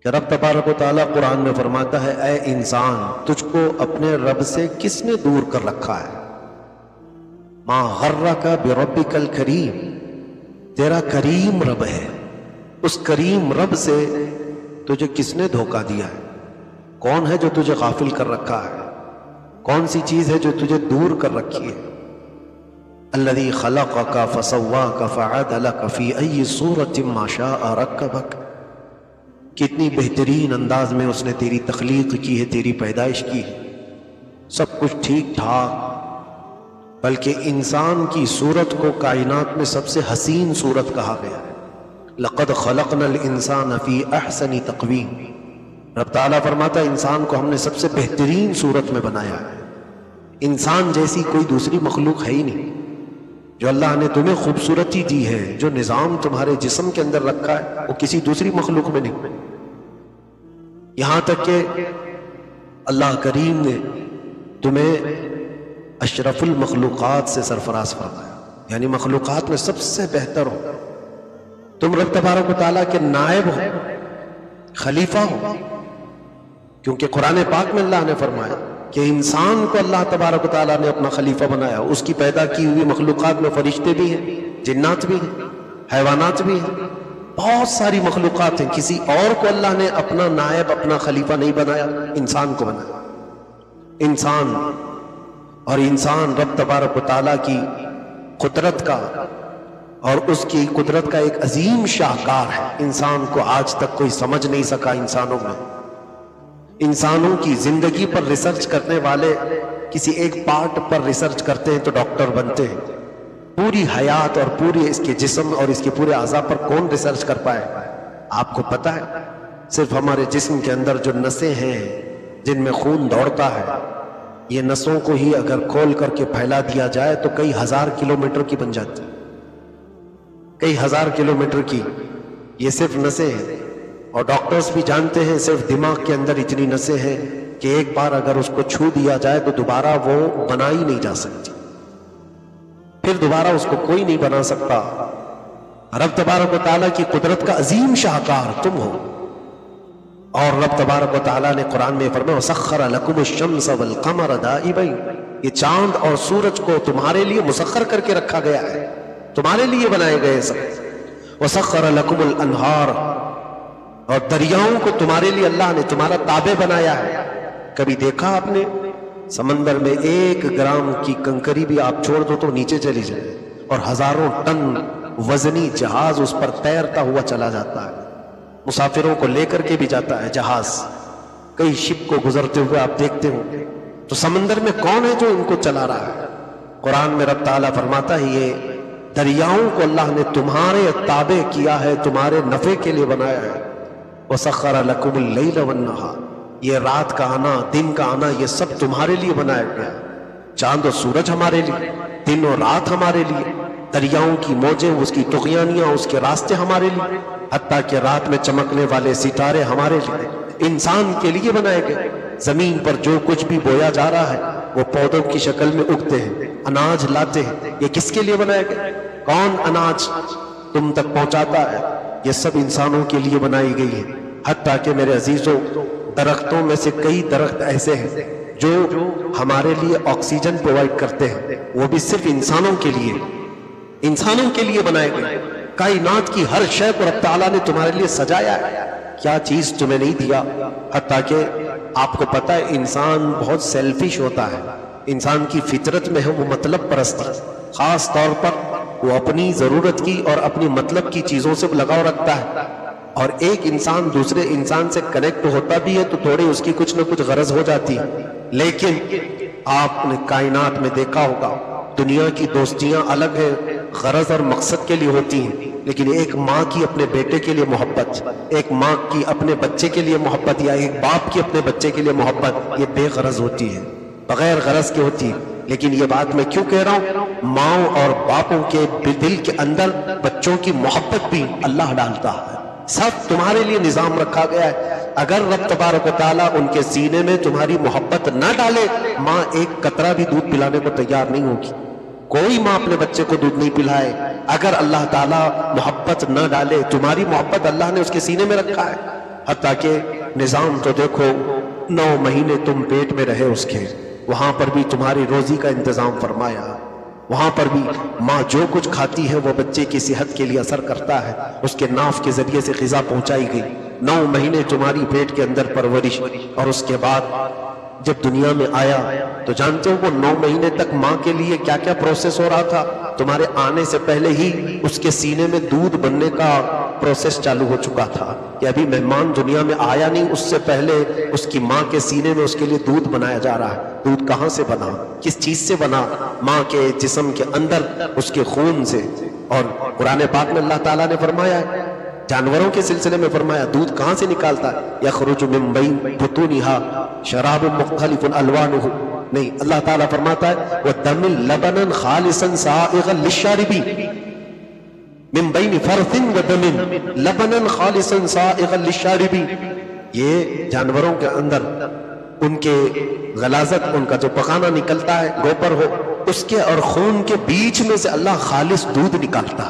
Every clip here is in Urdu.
کہ رب تبارک و تعالیٰ قرآن میں فرماتا ہے اے انسان تجھ کو اپنے رب سے کس نے دور کر رکھا ہے؟ ما غرک بربک الکریم، تیرا کریم رب ہے، اس کریم رب سے تجھے کس نے دھوکہ دیا ہے؟ کون ہے جو تجھے غافل کر رکھا ہے؟ کون سی چیز ہے جو تجھے دور کر رکھی ہے؟ الذی خلقک فسواک فعدلک فی ای صورت ما شاء رکبک، کتنی بہترین انداز میں اس نے تیری تخلیق کی ہے، تیری پیدائش کی ہے، سب کچھ ٹھیک ٹھاک، بلکہ انسان کی صورت کو کائنات میں سب سے حسین صورت کہا گیا ہے۔ لقد خلقنا الانسان فی احسن تقویم، رب تعالیٰ فرماتا ہے انسان کو ہم نے سب سے بہترین صورت میں بنایا ہے۔ انسان جیسی کوئی دوسری مخلوق ہے ہی نہیں۔ جو اللہ نے تمہیں خوبصورتی دی ہے، جو نظام تمہارے جسم کے اندر رکھا ہے، وہ کسی دوسری مخلوق میں نہیں۔ یہاں تک کہ اللہ کریم نے تمہیں اشرف المخلوقات سے سرفراز فرمایا، یعنی مخلوقات میں سب سے بہتر ہو، تم رب تبارک و تعالیٰ کے نائب ہو، خلیفہ ہو، کیونکہ قرآن پاک میں اللہ نے فرمایا کہ انسان کو اللہ تبارک و تعالیٰ نے اپنا خلیفہ بنایا۔ اس کی پیدا کی ہوئی مخلوقات میں فرشتے بھی ہیں، جنات بھی ہیں، حیوانات بھی ہیں، بہت ساری مخلوقات ہیں۔ کسی اور کو اللہ نے اپنا نائب، اپنا خلیفہ نہیں بنایا، انسان کو بنایا۔ انسان اور انسان رب تبارک و تعالیٰ کی قدرت کا اور اس کی قدرت کا ایک عظیم شاہکار ہے۔ انسان کو آج تک کوئی سمجھ نہیں سکا۔ انسانوں میں، انسانوں کی زندگی پر ریسرچ کرنے والے کسی ایک پارٹ پر ریسرچ کرتے ہیں تو ڈاکٹر بنتے ہیں، پوری حیات اور پورے اس کے جسم اور اس کے پورے اعضاء پر کون ریسرچ کر پائے؟ آپ کو پتہ ہے صرف ہمارے جسم کے اندر جو نسیں ہیں جن میں خون دوڑتا ہے، یہ نسوں کو ہی اگر کھول کر کے پھیلا دیا جائے تو کئی ہزار کلومیٹر کی بن جاتی، کئی ہزار کلومیٹر کی یہ صرف نسیں ہیں۔ اور ڈاکٹرز بھی جانتے ہیں صرف دماغ کے اندر اتنی نسیں ہیں کہ ایک بار اگر اس کو چھو دیا جائے تو دوبارہ وہ بنا ہی نہیں جا سکتی، پھر دوبارہ اس کو کوئی نہیں بنا سکتا۔ رب تبارک و تعالیٰ کی قدرت کا عظیم شاہکار تم ہو۔ اور رب تبارک و تعالیٰ نے قرآن میں فرمایا وَسَخَّرَ لَكُمُ الشَّمْسَ وَالْقَمَرَ دَائِبَيْنِ، یہ چاند اور سورج کو تمہارے لیے مسخر کر کے رکھا گیا ہے، تمہارے لیے بنائے گئے سب۔ وَسَخَّرَ لَكُمُ الْأَنْهَارَ، اور دریاؤں کو تمہارے لیے اللہ نے تمہارا تابع بنایا ہے۔ کبھی دیکھا آپ نے سمندر میں 1 گرام کی کنکری بھی آپ چھوڑ دو تو نیچے چلی جائے، اور ہزاروں ٹن وزنی جہاز اس پر تیرتا ہوا چلا جاتا ہے، مسافروں کو لے کر کے بھی جاتا ہے جہاز، کئی شپ کو گزرتے ہوئے آپ دیکھتے ہوں۔ تو سمندر میں کون ہے جو ان کو چلا رہا ہے؟ قرآن میں رب تعالیٰ فرماتا ہے یہ دریاؤں کو اللہ نے تمہارے تابع کیا ہے، تمہارے نفع کے لیے بنایا ہے۔ وَسَخَّرَ لَكُمُ اللَّيْلَ وَالنَّهَارَ، یہ رات کا آنا، دن کا آنا، یہ سب تمہارے لیے بنایا گیا۔ چاند و سورج ہمارے لیے، دن و رات ہمارے لیے، دریاؤں کی موجیں، اس کی طغیانیاں، اس کے راستے ہمارے لیے، حتیٰ کہ رات میں چمکنے والے ستارے ہمارے لیے، انسان کے لیے بنائے گئے۔ زمین پر جو کچھ بھی بویا جا رہا ہے وہ پودوں کی شکل میں اگتے ہیں، اناج لاتے ہیں، یہ کس کے لیے بنائے گئے؟ کون اناج تم تک پہنچاتا ہے؟ یہ سب انسانوں کے لیے بنائی گئی ہے۔ حتیٰ کہ میرے عزیزوں، درختوں میں سے کئی درخت ایسے ہیں جو ہمارے لیے آکسیجن پرووائڈ کرتے ہیں، وہ بھی صرف انسانوں کے لیے، انسانوں کے لیے بنائے گئے۔ کائنات کی ہر شے کو رب تعالیٰ نے تمہارے لیے سجایا ہے، کیا چیز تمہیں نہیں دیا؟ حتیٰ کہ آپ کو پتہ ہے انسان بہت سیلفش ہوتا ہے، انسان کی فطرت میں ہے وہ مطلب پرستی، خاص طور پر وہ اپنی ضرورت کی اور اپنی مطلب کی چیزوں سے لگاؤ رکھتا ہے۔ اور ایک انسان دوسرے انسان سے کنیکٹ ہوتا بھی ہے تو تھوڑی اس کی کچھ نہ کچھ غرض ہو جاتی ہے، لیکن آپ نے کائنات میں دیکھا ہوگا دنیا کی دوستیاں الگ ہیں، غرض اور مقصد کے لیے ہوتی ہیں، لیکن ایک ماں کی اپنے بیٹے کے لیے محبت، ایک ماں کی اپنے بچے کے لیے محبت، یا ایک باپ کی اپنے بچے کے لیے محبت، یہ بے غرض ہوتی ہے، بغیر غرض کے ہوتی ہے۔ لیکن یہ بات میں کیوں کہہ رہا ہوں؟ ماؤں اور باپوں کے دل کے اندر بچوں کی محبت بھی اللہ ڈالتا ہے، سب تمہارے لیے نظام رکھا گیا ہے۔ اگر رب تبارک و تعالیٰ ان کے سینے میں تمہاری محبت نہ ڈالے، ماں ایک قطرہ بھی دودھ پلانے کو تیار نہیں ہوگی۔ کوئی ماں اپنے بچے کو دودھ نہیں پلائے اگر اللہ تعالیٰ محبت نہ ڈالے۔ تمہاری محبت اللہ نے اس کے سینے میں رکھا ہے، حتیٰ کہ نظام تو دیکھو 9 مہینے تم پیٹ میں رہے اس کے، وہاں پر بھی تمہاری روزی کا انتظام فرمایا، وہاں پر بھی ماں جو کچھ کھاتی ہے وہ بچے کی صحت کے لیے اثر کرتا ہے، اس کے ناف کے ذریعے سے غذا پہنچائی گئی، 9 مہینے تمہاری پیٹ کے اندر پرورش، اور اس کے بعد جب دنیا میں آیا تو جانتے ہو وہ 9 مہینے تک ماں کے لیے کیا کیا پروسیس ہو رہا تھا؟ تمہارے آنے سے پہلے ہی اس کے سینے میں دودھ بننے کا پروسیس چالو ہو چکا تھا کہ ابھی مہمان دنیا میں آیا نہیں، اس سے پہلے اس کی ماں کے سینے میں اس کے لیے دودھ بنایا جا رہا ہے۔ دودھ کہاں سے بنا؟ کس چیز سے بنا؟ ماں کے جسم کے اندر اس کے خون سے۔ اور قرآن پاک میں اللہ تعالیٰ نے فرمایا ہے، جانوروں کے سلسلے میں فرمایا دودھ کہاں سے نکالتا ہے؟ یخرج من بین بطونہا شراب مختلف الوانہ، نہیں، اللہ تعالیٰ فرماتا ہے وَدَمِ لَبَنًا خَالِصًا سَائِغًا لِلشَّارِبِينَ، من بین فرث ودم لبنا خالصا سائغا للشاربین۔ یہ جانوروں کے اندر ان کے غلاظت، ان کا جو پخانہ نکلتا ہے گوبر ہو، اس کے اور خون کے بیچ میں سے اللہ خالص دودھ نکالتا،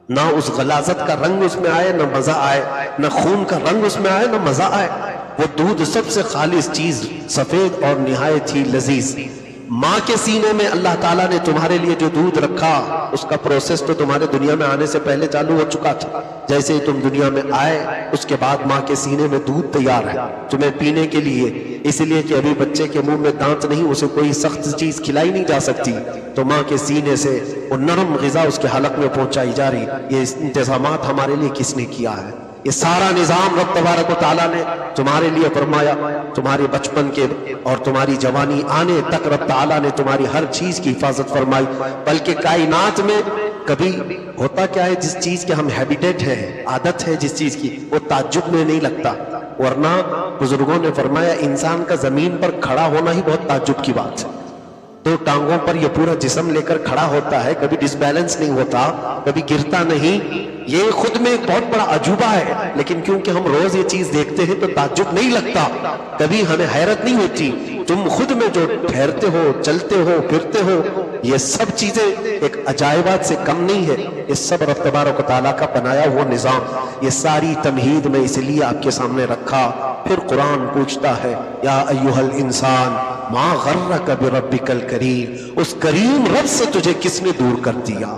نہ اس غلاظت کا رنگ اس میں آئے، نہ مزہ آئے، نہ خون کا رنگ اس میں آئے، نہ مزہ آئے، وہ دودھ سب سے خالص چیز، سفید اور نہایت ہی لذیذ۔ ماں کے سینے میں اللہ تعالیٰ نے تمہارے لیے جو دودھ رکھا، اس کا پروسیس تو تمہارے دنیا میں آنے سے پہلے چالو ہو چکا تھا۔ جیسے ہی تم دنیا میں آئے اس کے بعد ماں کے سینے میں دودھ تیار ہے تمہیں پینے کے لیے، اس لیے کہ ابھی بچے کے منہ میں دانت نہیں، اسے کوئی سخت چیز کھلائی نہیں جا سکتی، تو ماں کے سینے سے وہ نرم غذا اس کے حلق میں پہنچائی جا رہی۔ یہ انتظامات ہمارے لیے کس نے کیا ہے؟ یہ سارا نظام رب تبارک و تعالیٰ نے تمہارے لیے فرمایا۔ تمہارے بچپن کے اور تمہاری جوانی آنے تک رب تعالیٰ نے تمہاری ہر چیز کی حفاظت فرمائی، بلکہ کائنات میں کبھی ہوتا کیا ہے، جس چیز کے ہم ہیبیٹیٹ ہیں، عادت ہے جس چیز کی، وہ تعجب میں نہیں لگتا، ورنہ بزرگوں نے فرمایا انسان کا زمین پر کھڑا ہونا ہی بہت تعجب کی بات ہے۔ 2 ٹانگوں پر یہ پورا جسم لے کر کھڑا ہوتا ہے، کبھی ڈس بیلنس نہیں ہوتا، کبھی گرتا نہیں، یہ خود میں ایک بہت بڑا عجوبہ ہے، لیکن کیونکہ ہم روز یہ چیز دیکھتے ہیں تو تعجب نہیں لگتا، کبھی ہمیں حیرت نہیں ہوتی۔ تم خود میں جو ٹھہرتے ہو، چلتے ہو، پھرتے ہو، یہ سب چیزیں ایک عجائبات سے کم نہیں ہے، یہ سب رب تبارک و تعالیٰ کا بنایا ہوا نظام۔ یہ ساری تمہید میں اس لیے آپ کے سامنے رکھا۔ پھر قرآن پوچھتا ہے یا ایھا الانسان ما غرک بربک الکریم، اس کریم رب سے تجھے کس نے دور کر دیا؟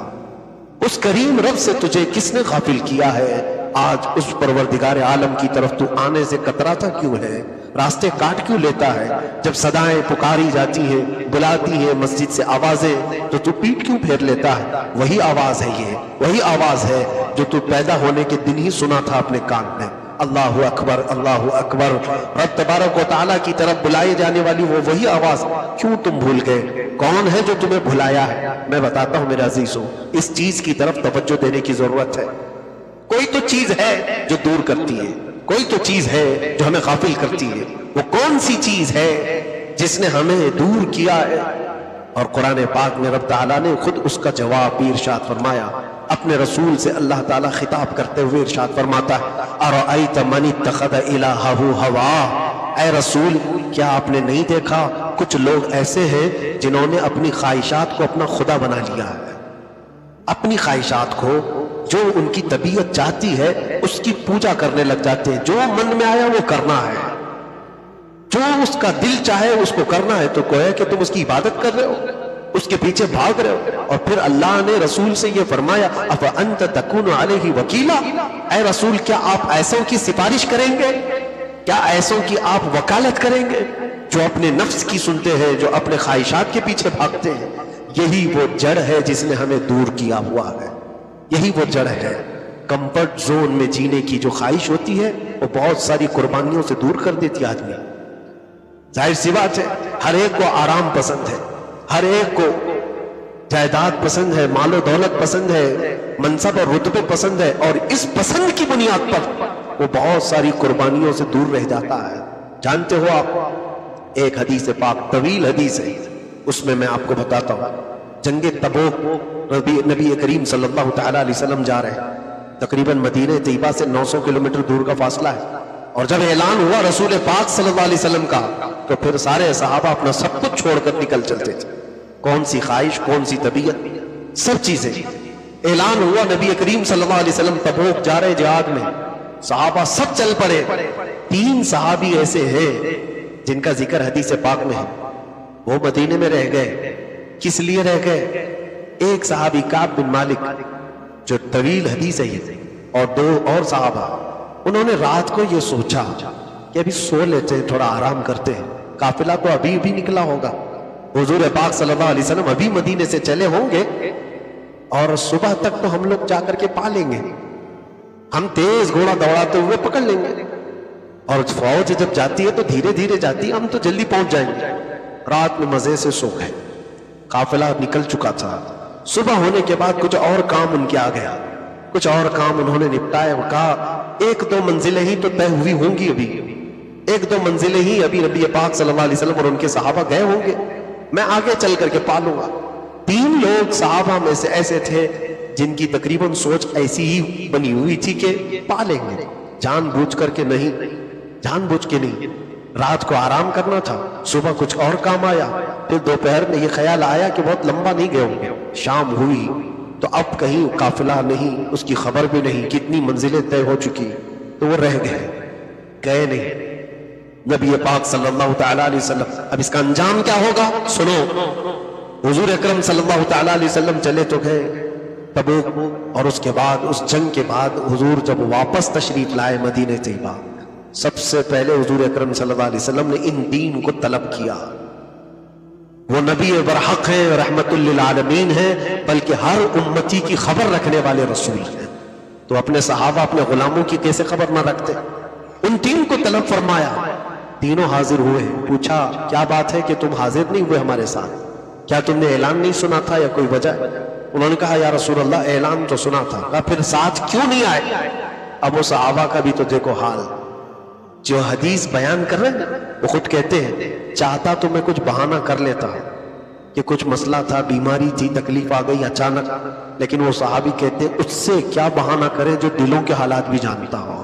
اس کریم رب سے تجھے کس نے غافل کیا ہے؟ آج اس پروردگار عالم کی طرف تو آنے سے کتراتا کیوں ہے؟ راستے کاٹ کیوں لیتا ہے؟ جب صدائیں پکاری جاتی ہیں، بلاتی ہیں مسجد سے آوازیں، تو پیٹ کیوں پھیر لیتا ہے؟ وہی آواز ہے، یہ وہی آواز ہے جو تو پیدا ہونے کے دن ہی سنا تھا اپنے کان میں۔ اللہ اکبر، اللہ اکبر، رب تبارک و تعالیٰ کی طرف بلائے جانے والی وہ وہی آواز، کیوں تم بھول گئے؟ کون ہے جو تمہیں بھلایا ہے؟ میں بتاتا ہوں میرے عزیزوں، اس چیز کی طرف توجہ دینے کی ضرورت ہے۔ کوئی تو چیز ہے جو دور کرتی ہے، کوئی تو چیز ہے جو ہمیں غافل کرتی ہے، وہ کون سی چیز ہے جس نے ہمیں دور کیا ہے؟ اور قرآن پاک میں رب تعالیٰ نے خود اس کا جواب بھی ارشاد فرمایا۔ اپنے رسول سے اللہ تعالیٰ خطاب کرتے ہوئے ارشاد فرماتا ہے ارأیت من اتخذ الہہ ہواہ، اے رسول کیا آپ نے نہیں دیکھا کچھ لوگ ایسے ہیں جنہوں نے اپنی خواہشات کو اپنا خدا بنا لیا ہے، اپنی خواہشات کو جو ان کی طبیعت چاہتی ہے اس کی پوجا کرنے لگ جاتے ہیں، جو من میں آیا وہ کرنا ہے، جو اس کا دل چاہے اس کو کرنا ہے، تو گویا کہ تم اس کی عبادت کر رہے ہو، اس کے پیچھے بھاگ رہے ہو۔ اور پھر اللہ نے رسول سے یہ فرمایا افانت تکون علیہ وکیلا، اے رسول کیا آپ ایسوں کی سفارش کریں گے؟ کیا ایسوں کی آپ وکالت کریں گے جو اپنے نفس کی سنتے ہیں، جو اپنے خواہشات کے پیچھے بھاگتے ہیں؟ یہی وہ جڑ ہے جس نے ہمیں دور کیا ہوا ہے، یہی وہ جڑ ہے۔ کمفرٹ زون میں جینے کی جو خواہش ہوتی ہے وہ بہت ساری قربانیوں سے دور کر دیتی آدمی۔ ظاہر سی بات ہے، ہر ایک کو آرام پسند ہے، ہر ایک کو جائیداد پسند ہے، مال و دولت پسند ہے، منصب اور رتبے پسند ہے، اور اس پسند کی بنیاد پر وہ بہت ساری قربانیوں سے دور رہ جاتا ہے۔ جانتے ہو آپ، ایک حدیث پاک طویل حدیث ہے، اس میں آپ کو بتاتا ہوں، جنگ تبوک نبی کریم صلی اللہ تعالی علیہ وسلم جا رہے ہیں، تقریباً مدینہ طیبہ سے 900 کلومیٹر دور کا فاصلہ ہے، اور جب اعلان ہوا رسول پاک صلی اللہ علیہ وسلم کا تو پھر سارے صحابہ اپنا سب کچھ چھوڑ کر نکل چلتے تھے، کون سی خواہش، کون سی طبیعت، سب چیزیں۔ اعلان ہوا نبی کریم صلی اللہ علیہ وسلم تبوک جا رہے جہاد میں، صحابہ سب چل پڑے. 3 صحابی ایسے ہیں جن کا ذکر حدیث پاک میں ہے، وہ مدینے میں رہ گئے. کس لیے رہ گئے؟ ایک صحابی کعب بن مالک جو طویل حدیث ہے یہ، اور 2 اور صحابہ، انہوں نے رات کو یہ سوچا کہ ابھی سو لیتے ہیں، تھوڑا آرام کرتے ہیں، قافلہ تو ابھی بھی نکلا ہوگا، حضور پاک صلی اللہ علیہ وسلم ابھی مدینے سے چلے ہوں گے اور صبح تک تو ہم لوگ جا کر کے پا لیں گے، ہم تیز گھوڑا دوڑاتے ہوئے پکڑ لیں گے، اور فوج جب جاتی ہے تو دھیرے دھیرے جاتی ہے، ہم تو جلدی پہنچ جائیں گے. رات میں مزے سے سو گئے. قافلہ نکل چکا تھا. صبح ہونے کے بعد کچھ اور کام ان کے آ گیا، کچھ اور کام انہوں نے نپٹائے اور کہا 1-2 منزلیں ہی تو طے ہوئی ہوں گی، ابھی 1-2 منزلیں ہی ابھی نبی پاک صلی اللہ علیہ وسلم اور ان کے صحابہ گئے ہوں گے، میں آگے چل کر کے پالوں گا. 3 لوگ صحابہ میں سے ایسے تھے جن کی تقریباً سوچ ایسی ہی بنی ہوئی تھی کہ پالیں گے، جان بوجھ کر کے نہیں، جان بوجھ کے نہیں. رات کو آرام کرنا تھا، صبح کچھ اور کام آیا، پھر دوپہر میں یہ خیال آیا کہ بہت لمبا نہیں گئے ہوں گے. شام ہوئی تو اب کہیں قافلہ نہیں، اس کی خبر بھی نہیں، کتنی منزلیں طے ہو چکی، تو وہ رہ گئے نہیں. نبی پاک صلی اللہ تعالیٰ علیہ وسلم، اب اس کا انجام کیا ہوگا سنو. حضور اکرم صلی اللہ تعالیٰ علیہ وسلم چلے تو گئے تبوک، اور اس کے بعد اس جنگ کے بعد حضور جب واپس تشریف لائے مدینہ طیبہ، سب سے پہلے حضور اکرم صلی اللہ علیہ وسلم نے ان دین کو طلب کیا. وہ نبی برحق ہیں، رحمت للعالمین ہیں، بلکہ ہر امتی کی خبر رکھنے والے رسول ہیں. تو اپنے صحابہ، اپنے غلاموں کی کیسے خبر نہ رکھتے؟ ان 3 کو طلب فرمایا، تینوں حاضر ہوئے. پوچھا کیا بات ہے کہ تم حاضر نہیں ہوئے ہمارے ساتھ؟ کیا تم نے اعلان نہیں سنا تھا یا کوئی وجہ؟ انہوں نے کہا یا رسول اللہ اعلان تو سنا تھا. کہا پھر ساتھ کیوں نہیں آئے؟ اب وہ صحابہ کا بھی تو دیکھو حال، جو حدیث بیان کر رہے ہیں وہ خود کہتے ہیں چاہتا تو میں کچھ بہانہ کر لیتا کہ کچھ مسئلہ تھا، بیماری تھی، تکلیف آ گئی اچانک، لیکن وہ صحابی کہتے ہیں اس سے کیا بہانہ کرے جو دلوں کے حالات بھی جانتا ہو.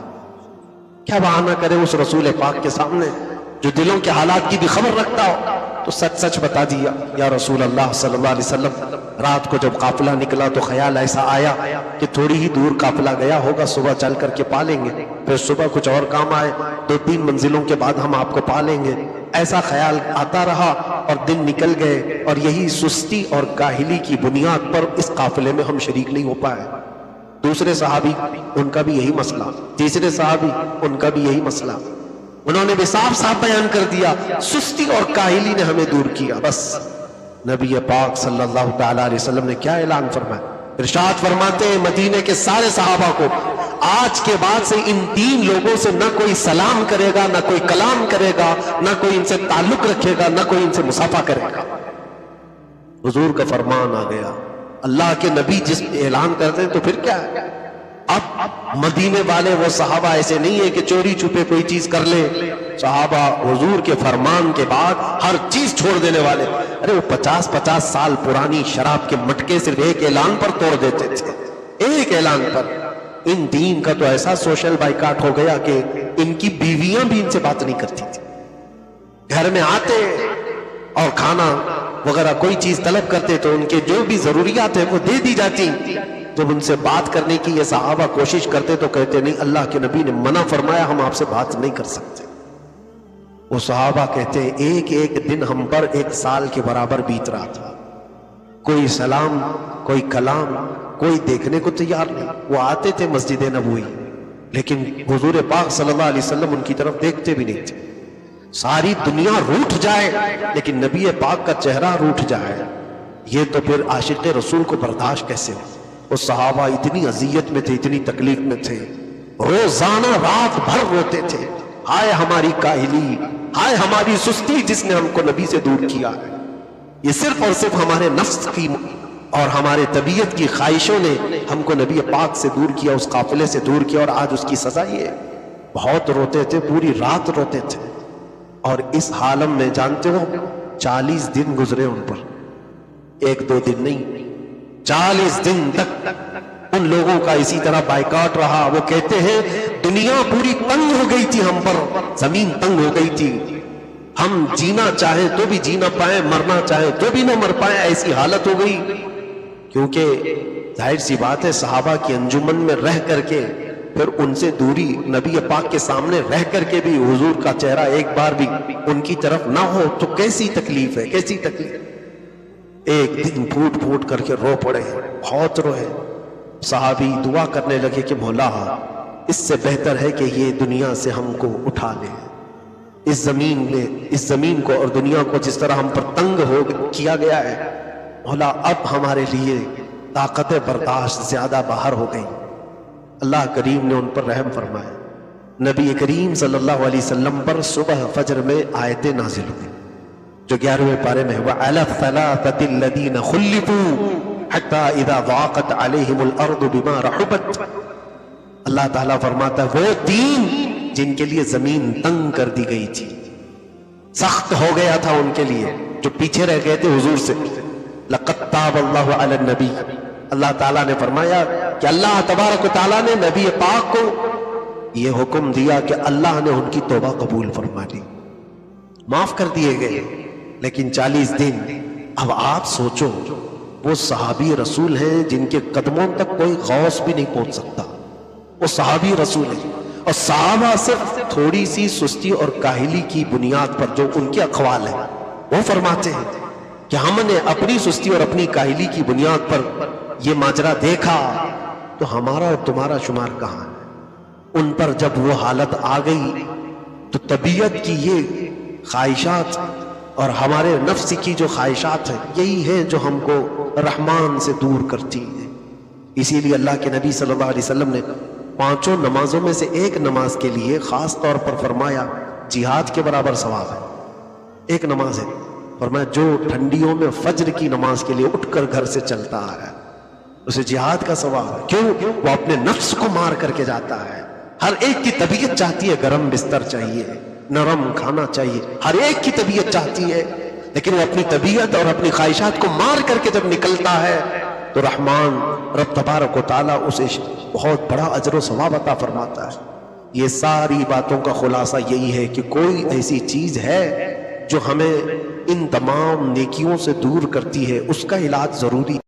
کیا بہانہ کرے اس رسول پاک کے سامنے جو دلوں کے حالات کی بھی خبر رکھتا ہو؟ تو سچ سچ بتا دیا یا رسول اللہ صلی اللہ علیہ وسلم، رات کو جب قافلہ نکلا تو خیال ایسا آیا کہ تھوڑی ہی دور قافلہ گیا ہوگا، صبح چل کر کے پالیں گے، پھر صبح کچھ اور کام آئے، 2-3 منزلوں کے بعد ہم آپ کو پالیں گے. ایسا خیال آتا رہا اور دن نکل گئے، اور یہی سستی اور کاہلی کی بنیاد پر اس قافلے میں ہم شریک نہیں ہو پائے. دوسرے صحابی ان کا بھی یہی مسئلہ، تیسرے صحابی ان کا بھی یہی مسئلہ. انہوں نے بھی صاف صاف بیان کر دیا سستی اور کاہلی نے ہمیں دور کیا. بس نبی پاک صلی اللہ تعالیٰ علیہ وسلم نے کیا اعلان فرمایا؟ ارشاد فرماتے ہیں مدینے کے سارے صحابہ کو آج کے بعد سے ان 3 لوگوں سے نہ کوئی سلام کرے گا، نہ کوئی کلام کرے گا، نہ کوئی ان سے تعلق رکھے گا، نہ کوئی ان سے مصافحہ کرے گا. حضور کا فرمان آ گیا. اللہ کے نبی جس اعلان کرتے ہیں تو پھر کیا ہے؟ اب مدینے والے وہ صحابہ ایسے نہیں ہے کہ چوری چھپے کوئی چیز کر لے. صحابہ حضور کے فرمان کے بعد ہر چیز چھوڑ دینے والے. ارے وہ 50-50 سال پرانی شراب کے مٹکے صرف ایک اعلان پر توڑ دیتے تھے، ایک اعلان پر. ان دین کا تو ایسا سوشل بائیکاٹ ہو گیا کہ ان کی بیویاں بھی ان سے بات نہیں کرتی تھی. گھر میں آتے اور کھانا وغیرہ کوئی چیز طلب کرتے تو ان کے جو بھی ضروریات ہیں وہ دے دی جاتی. جب ان سے بات کرنے کی یہ صحابہ کوشش کرتے تو کہتے نہیں، اللہ کے نبی نے منع فرمایا، ہم آپ سے بات نہیں کر سکتے. وہ صحابہ کہتے ہیں ایک ایک دن ہم پر 1 سال کے برابر بیت رہا تھا. کوئی سلام، کوئی کلام، کوئی دیکھنے کو تیار نہیں. وہ آتے تھے مسجد نبوی لیکن حضور پاک صلی اللہ علیہ وسلم ان کی طرف دیکھتے بھی نہیں تھے. ساری دنیا روٹھ جائے لیکن نبی پاک کا چہرہ روٹھ جائے، یہ تو پھر عاشق رسول کو برداشت کیسے ہو؟ وہ صحابہ اتنی اذیت میں تھے، اتنی تکلیف میں تھے، روزانہ رات بھر روتے تھے، ہائے ہماری کاہلی، ہائے ہماری سستی جس نے ہم کو نبی سے دور کیا ہے. یہ صرف اور صرف ہمارے نفس کی اور ہمارے طبیعت کی خواہشوں نے ہم کو نبی پاک سے دور کیا، اس قافلے سے دور کیا، اور آج اس کی سزا یہ ہے. بہت روتے تھے، پوری رات روتے تھے. اور اس عالم میں جانتے ہو 40 دن گزرے ان پر، 1-2 دن نہیں، 40 دن تک ان لوگوں کا اسی طرح بائیکاٹ رہا. وہ کہتے ہیں دنیا پوری تنگ ہو گئی تھی ہم پر، زمین تنگ ہو گئی تھی، ہم جینا چاہیں تو بھی جی نہ پائیں، مرنا چاہیں تو بھی نہ مر پائیں، ایسی حالت ہو گئی. کیونکہ ظاہر سی بات ہے صحابہ کی انجمن میں رہ کر کے پھر ان سے دوری، نبی پاک کے سامنے رہ کر کے بھی حضور کا چہرہ ایک بار بھی ان کی طرف نہ ہو تو کیسی تکلیف ہے، کیسی تکلیف۔ ایک دن پھوٹ پھوٹ کر کے رو پڑے، بہت روئے۔ صحابی دعا کرنے لگے کہ مولا اس سے بہتر ہے کہ یہ دنیا سے ہم کو اٹھا لے، اس زمین کو اور دنیا کو جس طرح ہم پر تنگ ہو کیا گیا ہے، مولا اب ہمارے لیے طاقت برداشت زیادہ باہر ہو گئی۔ اللہ کریم نے ان پر رحم فرمایا، نبی کریم صلی اللہ علیہ وسلم پر صبح فجر میں آیتیں نازل ہوئی جو 11ویں پارے میں، وَعَلَى الثَّلَاثَةِ الَّذِينَ خُلِّفُوا حَتَّى إِذَا ضَاقَتْ عَلَيْهِمُ الْأَرْضُ بِمَا رَحُبَتْ۔ اللہ تعالیٰ فرماتا ہے وہ تین جن کے لیے زمین تنگ کر دی گئی تھی، سخت ہو گیا تھا ان کے لیے، جو پیچھے رہ گئے تھے حضور سے، لَقَدْ تَابَ اللَّهُ عَلَى النَّبِيِّ، اللہ تعالیٰ نے فرمایا کہ اللہ تبارک و تعالیٰ نے نبی پاک کو یہ حکم دیا کہ اللہ نے ان کی توبہ قبول فرما لی، معاف کر دیے گئے۔ لیکن 40 دن، اب آپ سوچو وہ صحابی رسول ہیں جن کے قدموں تک کوئی غوث بھی نہیں پہنچ سکتا، وہ صحابی رسول ہیں، اور صحابہ صرف تھوڑی سی سستی اور کاہلی کی بنیاد پر جو ان کے اقوال ہیں وہ فرماتے ہیں کہ ہم نے اپنی سستی اور اپنی کاہلی کی بنیاد پر یہ ماجرا دیکھا تو ہمارا اور تمہارا شمار کہاں ہے۔ ان پر جب وہ حالت آ گئی تو طبیعت کی یہ خواہشات اور ہمارے نفس کی جو خواہشات ہیں یہی ہیں جو ہم کو رحمان سے دور کرتی ہیں۔ اسی لیے اللہ کے نبی صلی اللہ علیہ وسلم نے 5 نمازوں میں سے ایک نماز کے لیے خاص طور پر فرمایا جہاد کے برابر ثواب ہے، ایک نماز ہے، فرمایا جو ٹھنڈیوں میں فجر کی نماز کے لیے اٹھ کر گھر سے چلتا ہے اسے جہاد کا ثواب ہے۔ کیوں؟ وہ اپنے نفس کو مار کر کے جاتا ہے۔ ہر ایک کی طبیعت چاہتی ہے گرم بستر چاہیے، نرم کھانا چاہیے، ہر ایک کی طبیعت چاہتی ہے، لیکن وہ اپنی طبیعت اور اپنی خواہشات کو مار کر کے جب نکلتا ہے تو رحمان رب تبارک و تعالیٰ اسے بہت بڑا اجر و ثواب عطا فرماتا ہے۔ یہ ساری باتوں کا خلاصہ یہی ہے کہ کوئی ایسی چیز ہے جو ہمیں ان تمام نیکیوں سے دور کرتی ہے، اس کا علاج ضروری